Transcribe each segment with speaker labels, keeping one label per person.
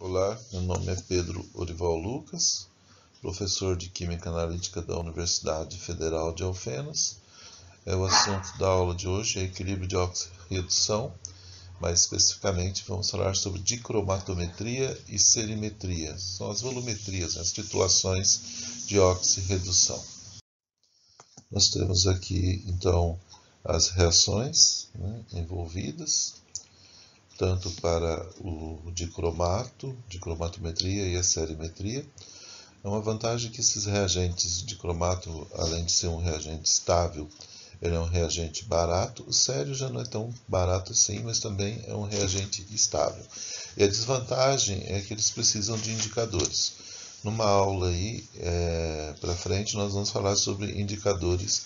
Speaker 1: Olá, meu nome é Pedro Orival Lucas, professor de Química Analítica da Universidade Federal de Alfenas. O assunto da aula de hoje é equilíbrio de oxirredução. Mais especificamente, vamos falar sobre dicromatometria e serimetria. São as volumetrias, as titulações de oxirredução. Nós temos aqui, então, as reações envolvidas, tanto para o dicromatometria e a serimetria. É uma vantagem que esses reagentes de cromato, além de ser um reagente estável, ele é um reagente barato. O sério já não é tão barato assim, mas também é um reagente estável. E a desvantagem é que eles precisam de indicadores. Numa aula aí, para frente, nós vamos falar sobre indicadores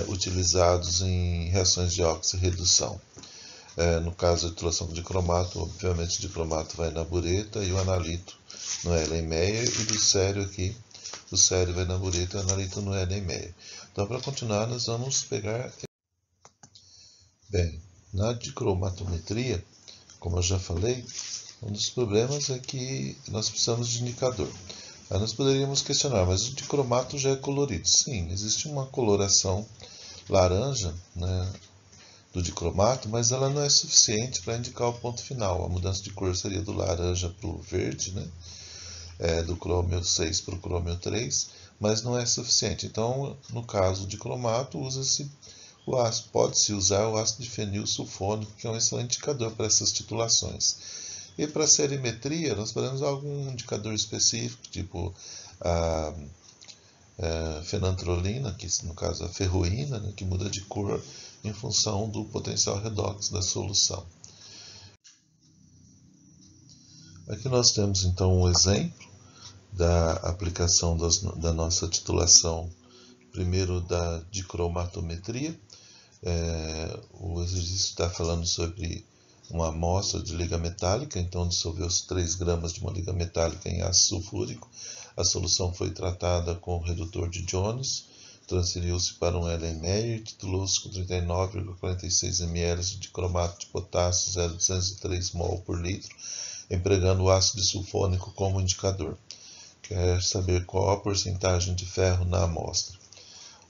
Speaker 1: utilizados em reações de oxirredução. No caso da titulação de cromato, obviamente o dicromato vai na bureta e o analito no Erlenmeyer, e do sério aqui, o sério vai na bureta e o analito no Erlenmeyer. Então, para continuar, nós vamos pegar... Bem, na dicromatometria, como eu já falei, um dos problemas é que nós precisamos de indicador. Aí nós poderíamos questionar, mas o dicromato já é colorido? Sim, existe uma coloração laranja, né, do dicromato, mas ela não é suficiente para indicar o ponto final. A mudança de cor seria do laranja para o verde, né? Do crômio 6 para o crômio 3, mas não é suficiente. Então, no caso de cromato, usa-se o ácido, pode-se usar o ácido de fenil sulfônico, que é um excelente indicador para essas titulações. E para a serimetria, nós podemos usar algum indicador específico, tipo a fenantrolina, que no caso a ferroína, né, que muda de cor em função do potencial redox da solução. Aqui nós temos então um exemplo da aplicação da nossa titulação, primeiro da dicromatometria. O exercício está falando sobre uma amostra de liga metálica, então dissolveu-se 3 gramas de uma liga metálica em ácido sulfúrico. A solução foi tratada com o redutor de Jones, transferiu-se para um Erlenmeyer e titulou-se com 39,46 ml de cromato de potássio 0,203 mol por litro, empregando o ácido sulfônico como indicador. Quer saber qual a porcentagem de ferro na amostra.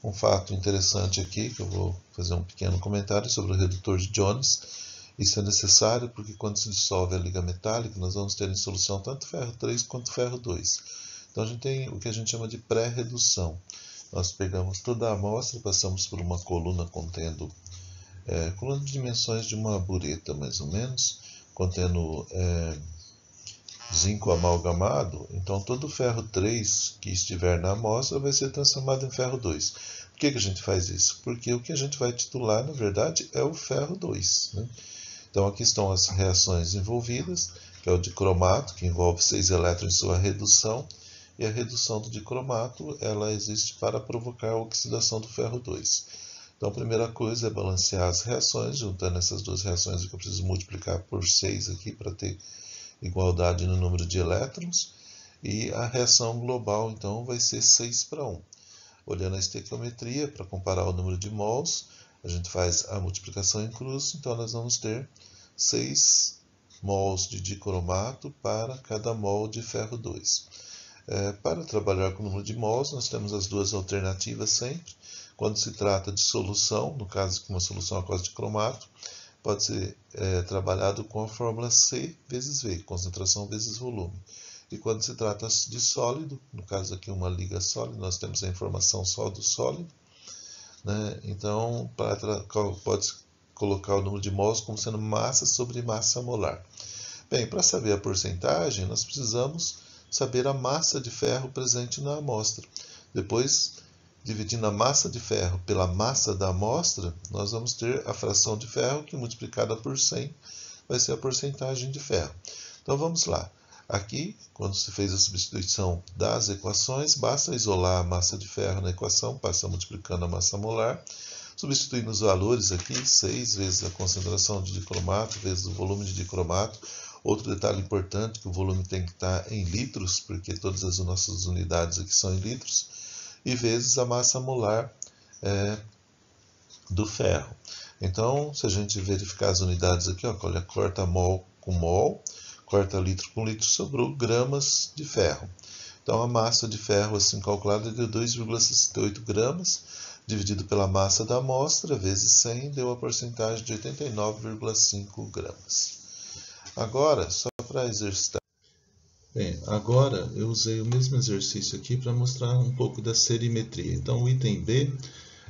Speaker 1: Um fato interessante aqui, que eu vou fazer um pequeno comentário sobre o redutor de Jones. Isso é necessário porque quando se dissolve a liga metálica, nós vamos ter em solução tanto ferro 3 quanto ferro 2. Então a gente tem o que a gente chama de pré-redução. Nós pegamos toda a amostra, passamos por uma coluna contendo coluna de dimensões de uma bureta, mais ou menos, contendo zinco amalgamado. Então todo o ferro 3 que estiver na amostra vai ser transformado em ferro 2. Por que a gente faz isso? Porque o que a gente vai titular, na verdade, é o ferro 2. Né? Então aqui estão as reações envolvidas, que é o dicromato, que envolve 6 elétrons em sua redução, e a redução do dicromato ela existe para provocar a oxidação do ferro 2. Então a primeira coisa é balancear as reações, juntando essas duas reações, que eu preciso multiplicar por 6 aqui para ter igualdade no número de elétrons, e a reação global então vai ser 6 para 1. Olhando a estequiometria, para comparar o número de mols, a gente faz a multiplicação em cruz, então nós vamos ter 6 mols de dicromato para cada mol de ferro 2. Para trabalhar com o número de mols, nós temos as duas alternativas sempre. Quando se trata de solução, no caso de uma solução aquosa de cromato, pode ser trabalhado com a fórmula C vezes V, concentração vezes volume. E quando se trata de sólido, no caso aqui uma liga sólida, nós temos a informação só do sólido, né? Então pode colocar o número de mols como sendo massa sobre massa molar. Bem, para saber a porcentagem, nós precisamos saber a massa de ferro presente na amostra. Depois, dividindo a massa de ferro pela massa da amostra, nós vamos ter a fração de ferro que multiplicada por 100 vai ser a porcentagem de ferro. Então vamos lá. Aqui, quando se fez a substituição das equações, basta isolar a massa de ferro na equação, passa multiplicando a massa molar, substituindo os valores aqui, 6 vezes a concentração de dicromato, vezes o volume de dicromato. Outro detalhe importante, que o volume tem que estar em litros, porque todas as nossas unidades aqui são em litros, e vezes a massa molar do ferro. Então, se a gente verificar as unidades aqui, ó, olha, corta mol com mol, corta litro por litro, sobrou gramas de ferro. Então a massa de ferro assim calculada deu 2,68 gramas, dividido pela massa da amostra, vezes 100, deu a porcentagem de 89,5 gramas. Agora, só para exercitar. Bem, agora eu usei o mesmo exercício aqui para mostrar um pouco da serimetria. Então o item B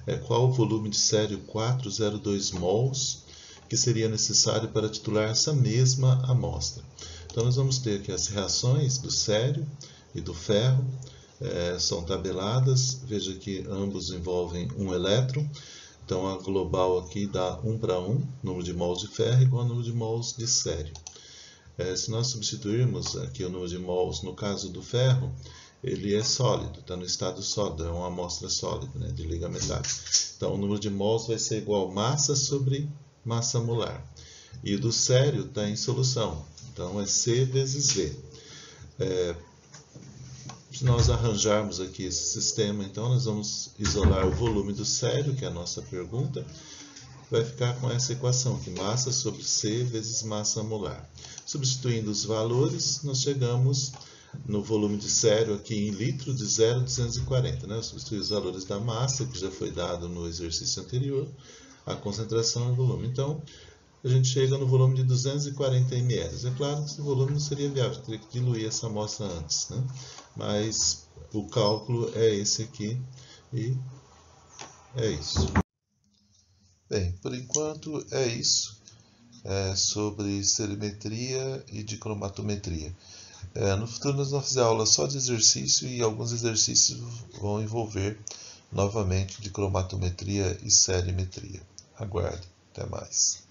Speaker 1: é qual o volume de sério 402 mols que seria necessário para titular essa mesma amostra. Então nós vamos ter aqui as reações do sério e do ferro, são tabeladas. Veja que ambos envolvem um elétron. Então a global aqui dá 1 para 1, número de mols de ferro igual ao número de mols de sério. Se nós substituirmos aqui o número de mols no caso do ferro, ele é sólido, está no estado sólido, é uma amostra sólida, né, de liga metálica. Então o número de mols vai ser igual a massa sobre massa molar. E do sério está em solução, então é C vezes V. Se nós arranjarmos aqui esse sistema, então nós vamos isolar o volume do sério, que é a nossa pergunta, vai ficar com essa equação, que massa sobre C vezes massa molar. Substituindo os valores, nós chegamos no volume de sério aqui em litro de 0,240. Né? Eu substituí os valores da massa, que já foi dado no exercício anterior, a concentração e o volume. Então, a gente chega no volume de 240 ml. É claro que esse volume não seria viável, teria que diluir essa amostra antes, né? Mas o cálculo é esse aqui e é isso. Bem, por enquanto é isso sobre serimetria e de cromatometria. No futuro nós vamos fazer aula só de exercício e alguns exercícios vão envolver novamente de cromatometria e serimetria. Aguarde, até mais.